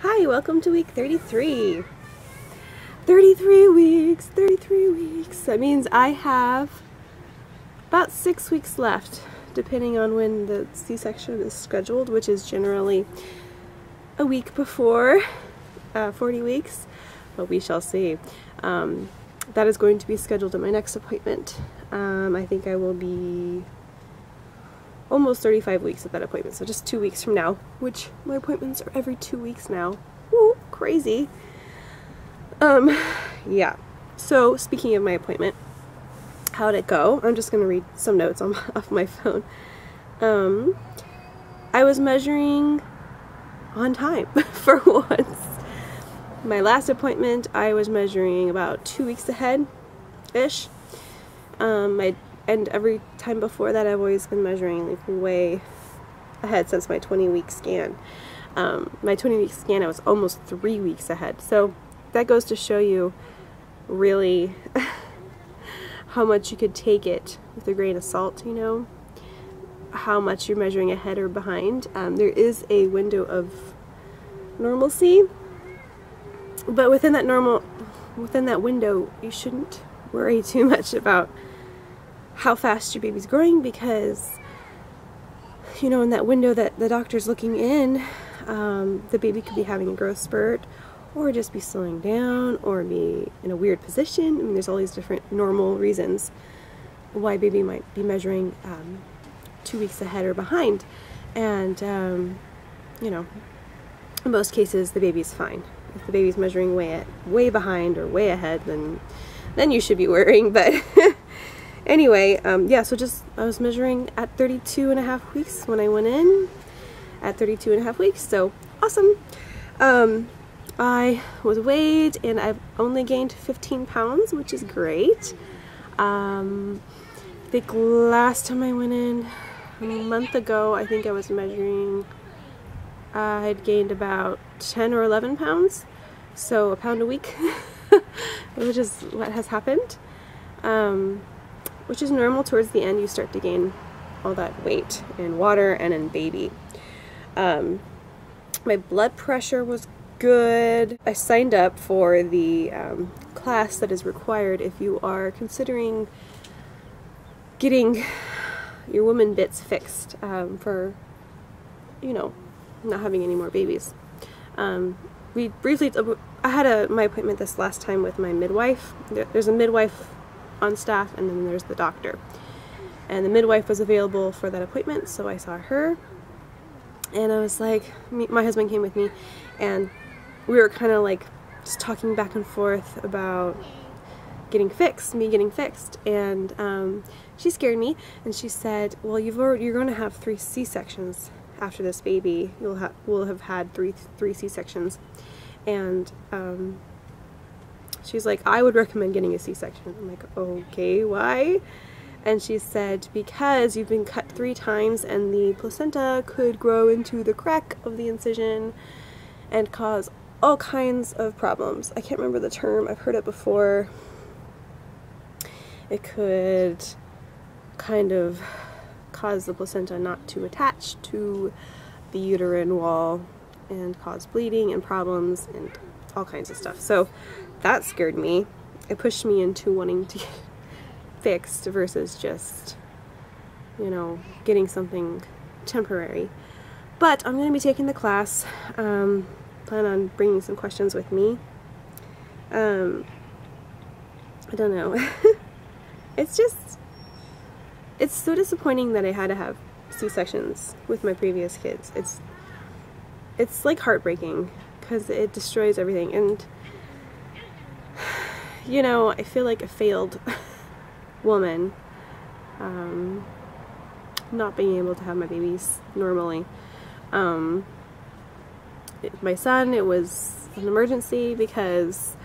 Hi, welcome to week 33. 33 weeks, 33 weeks. That means I have about 6 weeks left, depending on when the C-section is scheduled, which is generally a week before 40 weeks, but we shall see. That is going to be scheduled at my next appointment. I think I will be almost 35 weeks at that appointment, so just 2 weeks from now, which my appointments are every 2 weeks now. Woo, crazy. Yeah. So speaking of my appointment, how'd it go? I'm just gonna read some notes off my phone. I was measuring on time for once. My last appointment, I was measuring about 2 weeks ahead-ish. And every time before that, I've always been measuring like way ahead since my 20-week scan. My 20-week scan, I was almost 3 weeks ahead. So that goes to show you really how much you could take it with a grain of salt, you know, how much you're measuring ahead or behind. There is a window of normalcy, but within that window, you shouldn't worry too much about how fast your baby's growing, because, you know, in that window that the doctor's looking in, the baby could be having a growth spurt, or just be slowing down, or be in a weird position. I mean, there's all these different normal reasons why baby might be measuring 2 weeks ahead or behind. And, you know, in most cases, the baby's fine. If the baby's measuring way behind or way ahead, then you should be worrying, but anyway, yeah, so I was measuring at 32.5 weeks when I went in, at 32.5 weeks, so awesome. I was weighed, and I've only gained 15 pounds, which is great. I think last time I went in, a month ago, I think I was measuring, I had gained about 10 or 11 pounds, so a pound a week, which is what has happened. Which is normal. Towards the end, you start to gain all that weight in water and in baby. My blood pressure was good. I signed up for the class that is required if you are considering getting your woman bits fixed for, you know, not having any more babies. We briefly, I had my appointment this last time with my midwife. There's a midwife on staff, and then there's the doctor, and the midwife was available for that appointment, so I saw her, and I was like, my husband came with me, and we were kind of like just talking back and forth about me getting fixed, and she scared me, and she said, well, you're going to have 3 C-sections after this baby. We'll have had three C-sections, and she's like, I would recommend getting a C-section. I'm like, okay, why? And she said, because you've been cut 3 times and the placenta could grow into the crack of the incision and cause all kinds of problems. I can't remember the term. I've heard it before. It could kind of cause the placenta not to attach to the uterine wall and cause bleeding and problems and all kinds of stuff. So that scared me. It pushed me into wanting to get fixed versus just, you know, getting something temporary. But I'm going to be taking the class. Plan on bringing some questions with me. I don't know. It's so disappointing that I had to have C-sections with my previous kids. It's like heartbreaking, because it destroys everything, and you know, I feel like a failed woman, not being able to have my babies normally. My son, it was an emergency because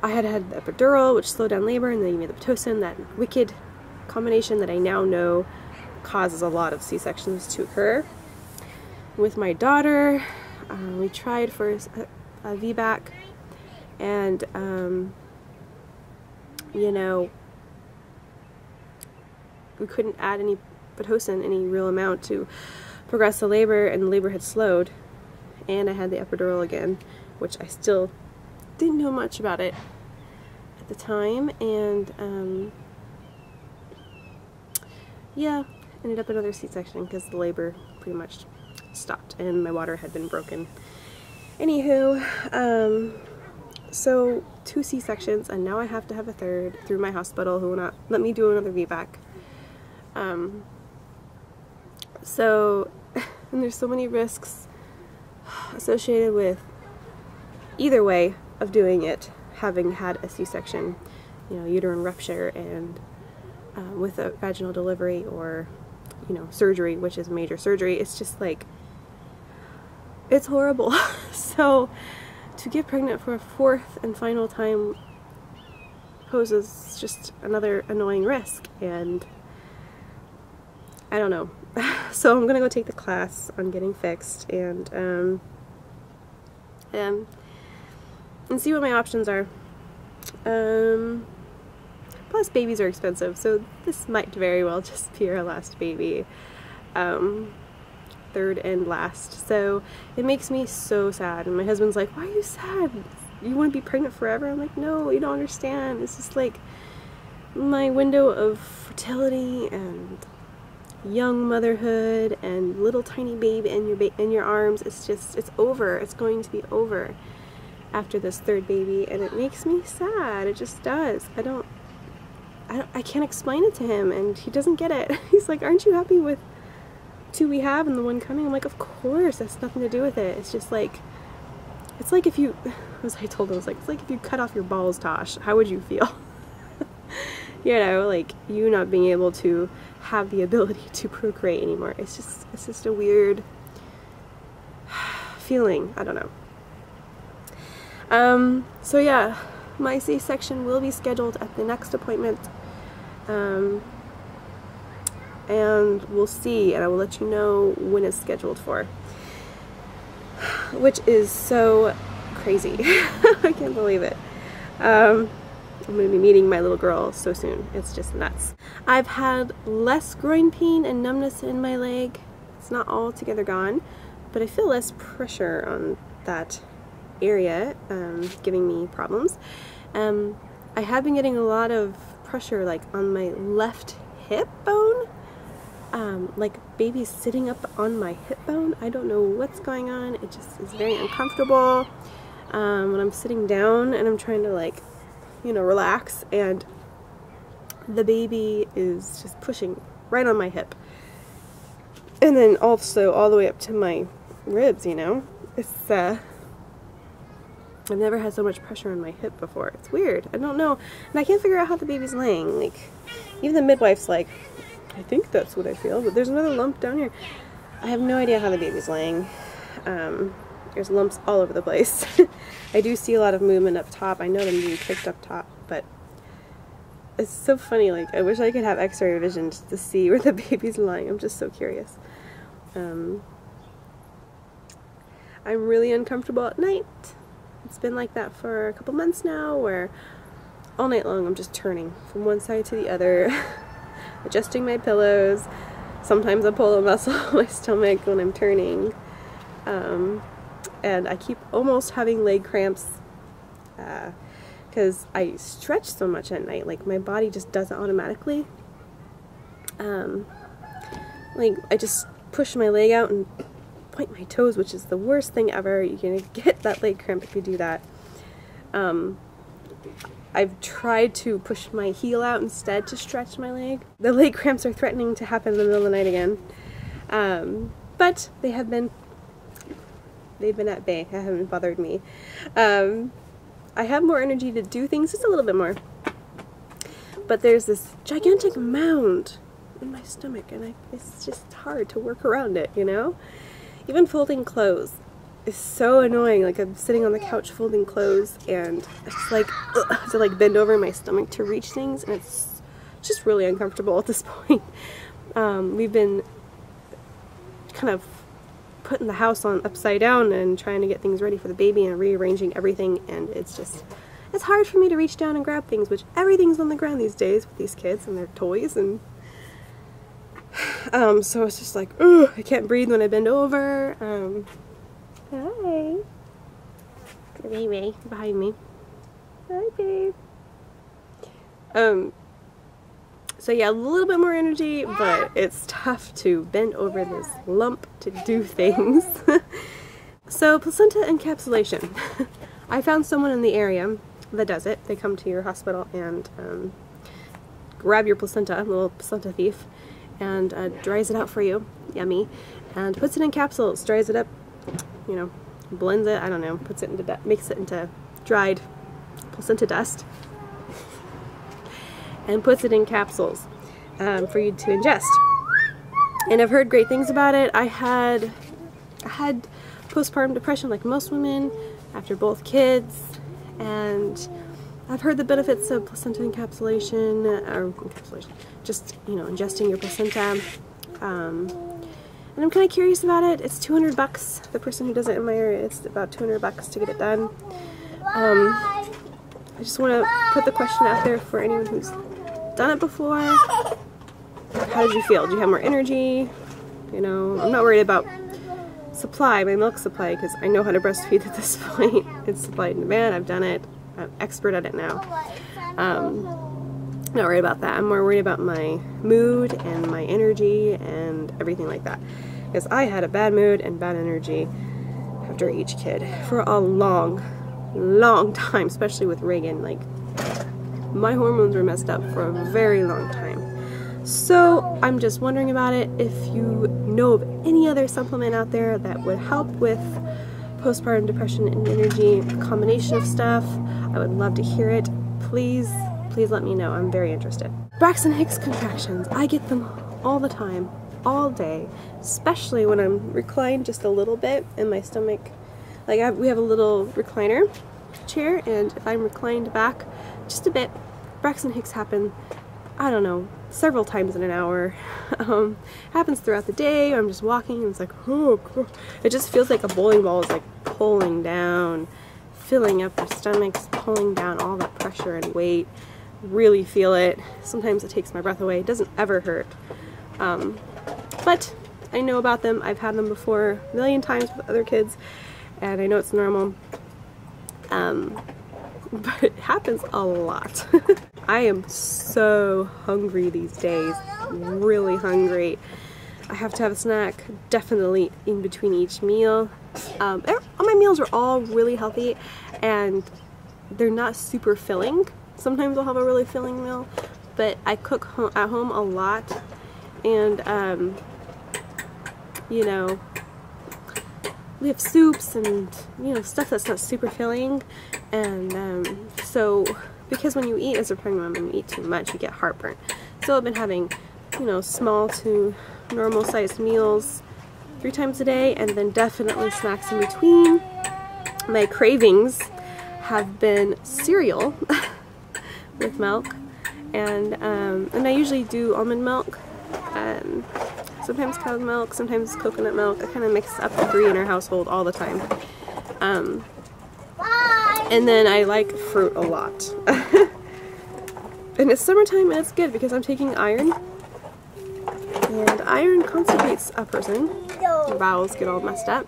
I had the epidural, which slowed down labor, and then you made the Pitocin, that wicked combination that I now know causes a lot of C-sections to occur. With my daughter, we tried for a VBAC, and you know, we couldn't add any Pitocin, any real amount, to progress the labor, and the labor had slowed. and I had the epidural again, which I still didn't know much about it at the time, and yeah, ended up another C-section because the labor pretty much stopped and my water had been broken. Anywho, so 2 C-sections, and now I have to have a third through my hospital, who will not let me do another VBAC. So, and there's so many risks associated with either way of doing it, having had a C-section, you know, uterine rupture, and with a vaginal delivery, or, you know, surgery, which is major surgery. It's just like, it's horrible. So to get pregnant for a 4th and final time poses just another annoying risk, and I don't know. So I'm gonna go take the class on getting fixed, and see what my options are. Plus babies are expensive, so this might very well just be our last baby. 3rd and last. So it makes me so sad, and my husband's like, why are you sad? You want to be pregnant forever? I'm like, no, you don't understand. This is like my window of fertility and young motherhood and little tiny baby in your arms. It's just, it's over. It's going to be over after this 3rd baby, and it makes me sad. It just does. I can't explain it to him, and he doesn't get it. He's like, aren't you happy with 2 we have and the 1 coming? I'm like, of course, that's nothing to do with it. It's just like, it's like if you, as I told him, it's like if you cut off your balls, Tosh, how would you feel? You know, like, you not being able to have the ability to procreate anymore. It's just a weird feeling. I don't know. So yeah, my C-section will be scheduled at the next appointment. And we'll see, and I will let you know when it's scheduled for, which is so crazy. I can't believe it. I'm going to be meeting my little girl so soon. It's just nuts. I've had less groin pain and numbness in my leg. It's not altogether gone, but I feel less pressure on that area, giving me problems. I have been getting a lot of pressure, like on my left hip bone. Like baby's sitting up on my hip bone. I don't know what's going on. It just is very uncomfortable when I'm sitting down and I'm trying to, like, you know, relax, and the baby is just pushing right on my hip, and then also all the way up to my ribs, you know. It's I've never had so much pressure on my hip before. It's weird. I don't know, and I can't figure out how the baby's laying. Like, even the midwife's like, I think that's what I feel, but there's another lump down here. I have no idea how the baby's laying. There's lumps all over the place. I do see a lot of movement up top. I know them being kicked up top, but it's so funny. Like, I wish I could have x-ray vision just to see where the baby's lying. I'm just so curious. I'm really uncomfortable at night. It's been like that for a couple months now, where all night long I'm just turning from one side to the other, adjusting my pillows. Sometimes I pull a muscle in my stomach when I'm turning. And I keep almost having leg cramps because I stretch so much at night. Like, my body just does it automatically. Like, I just push my leg out and point my toes, which is the worst thing ever. You're gonna get that leg cramp if you do that. I've tried to push my heel out instead to stretch my leg. The leg cramps are threatening to happen in the middle of the night again. But they've been at bay. They haven't bothered me. I have more energy to do things, just a little bit more. But there's this gigantic mound in my stomach, and it's just hard to work around it, you know? Even folding clothes is so annoying. Like, I'm sitting on the couch folding clothes, and it's like, ugh, I have to like bend over my stomach to reach things, and it's just really uncomfortable at this point. We've been kind of putting the house on upside down and trying to get things ready for the baby and rearranging everything, and it's hard for me to reach down and grab things, which everything's on the ground these days with these kids and their toys, and so it's just like, ugh, I can't breathe when I bend over. Hi. Baby, behind me. Hi, babe. So yeah, a little bit more energy, but it's tough to bend over this lump to do things. So placenta encapsulation. I found someone in the area that does it. They come to your hospital and grab your placenta, a little placenta thief, and dries it out for you. Yummy. And puts it in capsules, dries it up, you know, blends it, I don't know, puts it into, makes it into dried placenta dust, and puts it in capsules for you to ingest. And I've heard great things about it. I had postpartum depression like most women after both kids, and I've heard the benefits of placenta encapsulation, or encapsulation, just, you know, ingesting your placenta. And I'm kind of curious about it. It's $200. The person who does it in my area, it's about $200 to get it done. I just want to put the question out there for anyone who's done it before. How did you feel? Do you have more energy? You know, I'm not worried about supply, my milk supply, because I know how to breastfeed at this point. It's supply and demand. I've done it. I'm expert at it now. Not worried about that. I'm more worried about my mood and my energy and everything like that. Because I had a bad mood and bad energy after each kid for a long time, especially with Reagan. Like, my hormones were messed up for a very long time. So I'm just wondering about it. If you know of any other supplement out there that would help with postpartum depression and energy, a combination of stuff, I would love to hear it. Please let me know. I'm very interested. Braxton Hicks contractions. I get them all the time, all day, especially when I'm reclined just a little bit in my stomach. Like we have a little recliner chair, and if I'm reclined back just a bit, Braxton Hicks happen, I don't know, several times in an hour. Happens throughout the day, or I'm just walking and it's like, oh, it just feels like a bowling ball is like pulling down, filling up your stomachs, pulling down all that pressure and weight. Really feel it. Sometimes it takes my breath away. It doesn't ever hurt. But I know about them. I've had them before a million times with other kids, and I know it's normal. But it happens a lot. I am so hungry these days. Really hungry. I have to have a snack definitely in between each meal. My meals are all really healthy, and they're not super filling. Sometimes I'll have a really filling meal, but I cook at home a lot, and you know, we have soups and, you know, stuff that's not super filling, and so because when you eat as a pregnant woman, you eat too much, you get heartburn. So I've been having, you know, small to normal sized meals 3 times a day, and then definitely snacks in between. My cravings have been cereal with milk, and I usually do almond milk, and sometimes cow's milk, sometimes coconut milk. I kind of mix up the 3 in our household all the time. And then I like fruit a lot. And it's summertime, and it's good because I'm taking iron, and iron constipates a person. Your bowels get all messed up,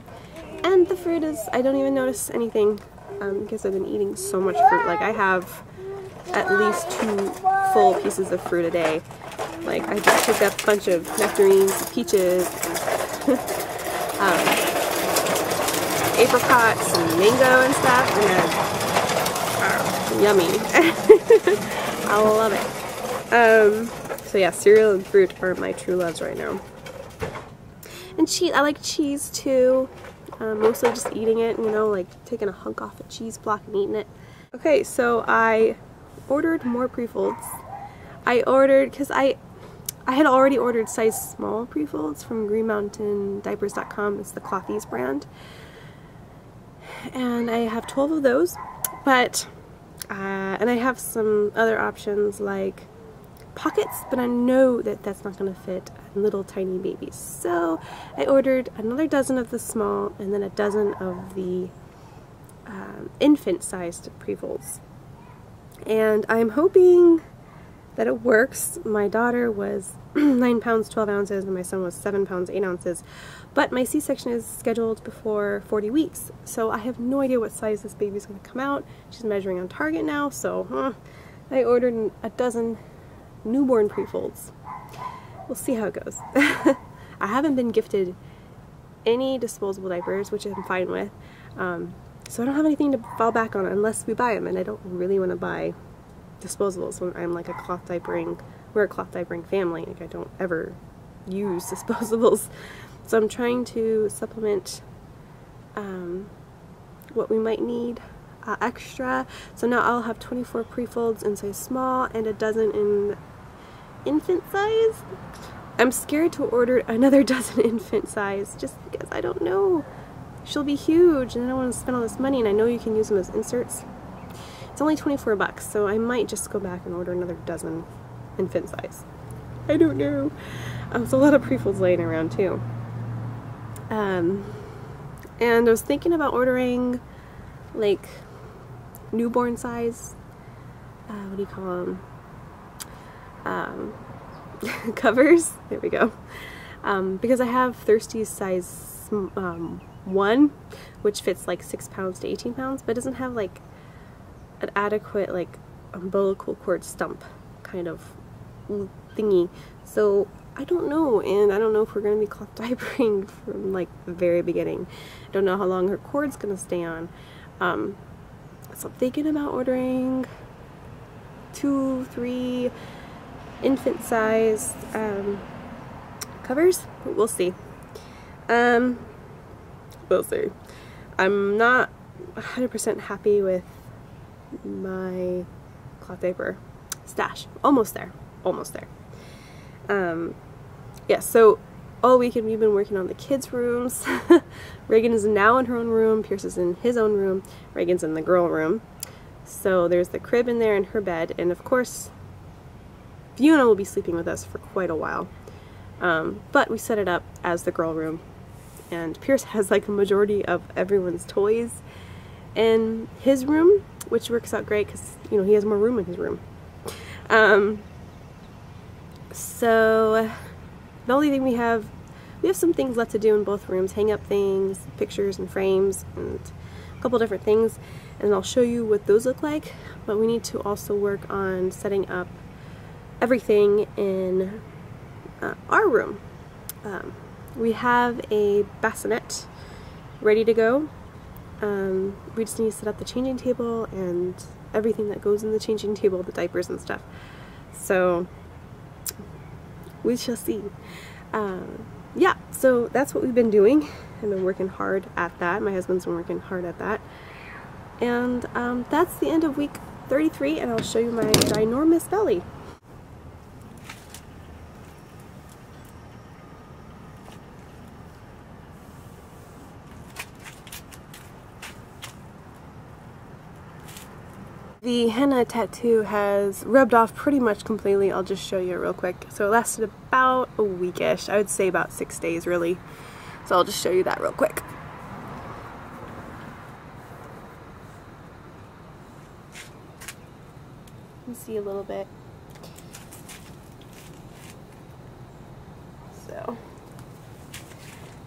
and the fruit is, I don't even notice anything because I've been eating so much fruit. Like, I have at least 2 full pieces of fruit a day. Like, I just picked up a bunch of nectarines, peaches, and apricots and mango and stuff, and yummy. I love it. So yeah, cereal and fruit are my true loves right now. And cheese, I like cheese too. Mostly just eating it, you know, like taking a hunk off a cheese block and eating it. Okay, so I ordered more pre-folds. I ordered, because I had already ordered size small pre-folds from greenmountaindiapers.com. It's the Clothies brand. And I have 12 of those, but, and I have some other options like pockets, but I know that that's not going to fit little tiny babies. So I ordered another dozen of the small, and then a dozen of the infant-sized pre-folds. And I'm hoping that it works. My daughter was 9 pounds 12 ounces and my son was 7 pounds 8 ounces, but my C-section is scheduled before 40 weeks, so I have no idea what size this baby's going to come out. She's measuring on Target now, so I ordered a dozen newborn pre-folds. We'll see how it goes. I haven't been gifted any disposable diapers, which I'm fine with, so I don't have anything to fall back on unless we buy them, and I don't really want to buy disposables when I'm like we're a cloth diapering family. Like, I don't ever use disposables, so I'm trying to supplement what we might need extra. So now I'll have 24 pre-folds in size small and a dozen in infant size. I'm scared to order another dozen infant size just because I don't know. She'll be huge and I don't want to spend all this money, and I know you can use them as inserts. It's only 24 bucks, so I might just go back and order another dozen infant size. I don't know. There's a lot of pre-folds laying around too. And I was thinking about ordering like newborn size, what do you call them? Covers. There we go. Because I have Thirsty's size 1, which fits like 6 pounds to 18 pounds, but doesn't have like an adequate like umbilical cord stump kind of thingy. So I don't know, and I don't know if we're going to be cloth diapering from like the very beginning. I don't know how long her cord's going to stay on. So I'm thinking about ordering 2-3 infant size covers, but we'll see. We'll see. I'm not 100% happy with my cloth diaper stash. Almost there. Yeah, so all weekend we've been working on the kids' rooms. Reagan is now in her own room, Pierce is in his own room, Reagan's in the girl room. So there's the crib in there and her bed, and of course Fiona will be sleeping with us for quite a while. But we set it up as the girl room, and Pierce has like a majority of everyone's toys in his room, which works out great because, you know, he has more room in his room. So the only thing we have some things left to do in both rooms, hang up things, pictures and frames, and a couple different things, and I'll show you what those look like. But we need to also work on setting up everything in our room. We have a bassinet ready to go. We just need to set up the changing table and everything that goes in the changing table, the diapers and stuff. So we shall see. Yeah, so that's what we've been doing. I've been working hard at that. My husband's been working hard at that. And that's the end of week 33, and I'll show you my ginormous belly. The henna tattoo has rubbed off pretty much completely. I'll just show you real quick. So it lasted about a weekish. I would say about 6 days really. So I'll just show you that real quick. You can see a little bit. So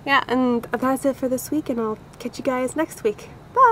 yeah, and that's it for this week, and I'll catch you guys next week. Bye!